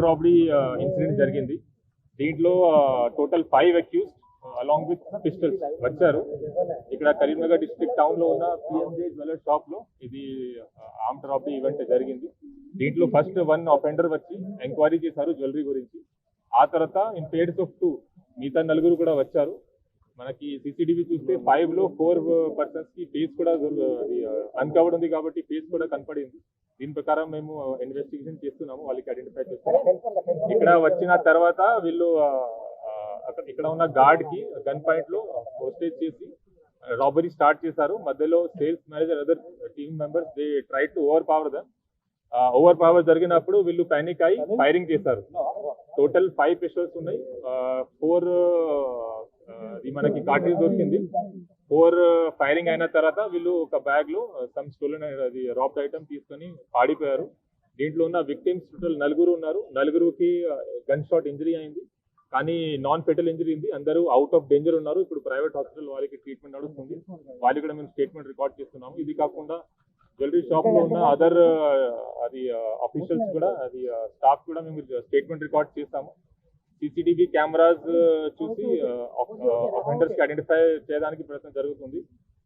Robbery incident జరిగింది. దీంట్లో total 5 accused along with pistols వచ్చారు. ఇక్కడ కరీంనగర్ డిస్ట్రిక్ట్ టౌన్ లో ఉన్న పిఎంజే జ్యువెలర్ షాప్ లో ఇది ఆర్మ్డ్ రాబరీ ఈవెంట్ జరిగింది. దీంట్లో ఫస్ట్ 1 అఫెండర్ వచ్చి ఎంక్వైరీ చేశారు జ్యువెలరీ గురించి. ఆ తర్వాత ఇన్ పేర్స్ ఆఫ్ 2 మిగతా 4 కూడా వచ్చారు. మనకి సీసీటీవీ చూస్తే 5 లో 4 పర్సన్స్ కి ఫేస్ కూడా అన్కవర్డ్ ఉంది కాబట్టి ఫేస్ కూడా కనపడింది. దీని ప్రకారం మేము ఇన్వెస్టిగేషన్ చేస్తున్నాము, వాళ్ళకి ఐడెంటిఫై చేస్తున్నాము. ఇక్కడ వచ్చిన తర్వాత వీళ్ళు ఇక్కడ ఉన్న గార్డ్ కి గన్ పాయింట్ లో హోస్టేజ్ చేసి రాబరీ స్టార్ట్ చేశారు. మధ్యలో sales manager other team members they try to over power జరిగినప్పుడు వీళ్ళు పానిక్ అయి ఫైరింగ్ చేశారు. టోటల్ 5 పిస్టల్స్ ఉన్నాయి. 4 మనకి కార్ట్రిడ్జ్ దొరికింది. 4 ఫైరింగ్ అయిన తర్వాత వీళ్ళు ఒక బ్యాగ్ లో సమ్ స్టోలెన్ రాబ్డ్ ఐటమ్ తీసుకొని పాడిపోయారు. దీంట్లో ఉన్న విక్టిమ్స్ టోటల్ 4 ఉన్నారు. 4కి గన్ షాట్ ఇంజరీ అయింది, కానీ నాన్ ఫెటల్ ఇంజరీ ఉంది. అందరూ అవుట్ ఆఫ్ డేంజర్ ఉన్నారు. ఇప్పుడు ప్రైవేట్ హాస్పిటల్ వాళ్ళకి ట్రీట్మెంట్ నడుస్తుంది. వాళ్ళకి కూడా మేము స్టేట్మెంట్ రికార్డ్ చేస్తున్నాము. ఇది కాకుండా జ్యువెలరీ షాప్ లో ఉన్న అదర్ ఆఫీషియల్స్ కూడా స్టాఫ్ కూడా మేము స్టేట్మెంట్ రికార్డ్ చేస్తాము. సీసీటీవీ కెమెరాస్ చూసి అఫెండర్స్ కి ఐడెంటిఫై చేయడానికి ప్రయత్నం జరుగుతుంది.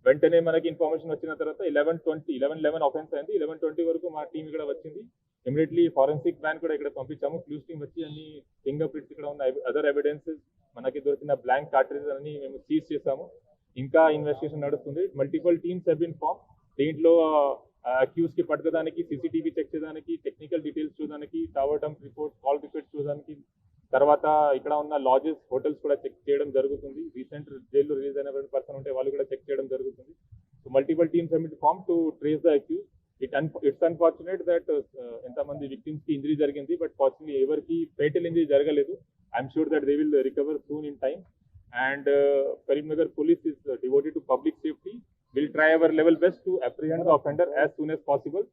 వెంటనే మనకి ఇన్ఫర్మేషన్ వచ్చిన తర్వాత 11:11 ఆఫెన్స్ అయింది. 11:20 వరకు మా టీం ఇక్కడ వచ్చింది. ఇమీడియట్లీ ఫారెన్సిక్ వ్యాన్ కూడా ఇక్కడ పంపించాము. క్లూస్ టీం వచ్చి అన్ని ఫింగర్ ప్రింట్స్ ఇక్కడ ఉన్న అదర్ ఎవిడెన్సెస్ మనకి దొరికిన బ్లాంక్ కార్ట్రిడ్జ్ అన్ని మేము సీజ్ చేసాము. ఇంకా ఇన్వెస్టిగేషన్ నడుస్తుంది. Multiple teams have been form. దీంట్లో అక్యూజ్ కి పట్టుకోవడానికి, సీసీటీవీ చెక్ చేయడానికి, టెక్నికల్ డీటెయిల్స్ చూడడానికి, tower dump report, call report చూడడానికి, తర్వాత ఇక్కడ ఉన్న లాడ్జెస్, హోటల్స్ కూడా చెక్ చేయడం జరుగుతుంది. రీసెంట్ జైల్లో రిలీజ్ అయిన పర్సన్ ఉంటే వాళ్ళు కూడా చెక్ చేయడం జరుగుతుంది. So multiple teams have been form to trace the accuse. It's unfortunate that ఎంతమంది విక్టిమ్స్ కి ఇంజరీ జరిగింది, బట్ ఫార్చునేట్లీ ఎవరికి ఫేటల్ ఇంజరీ జరగలేదు. I'm sure that they will recover soon in time. And Karimnagar police is devoted to public safety. We'll try our level best to apprehend the offender as soon as possible.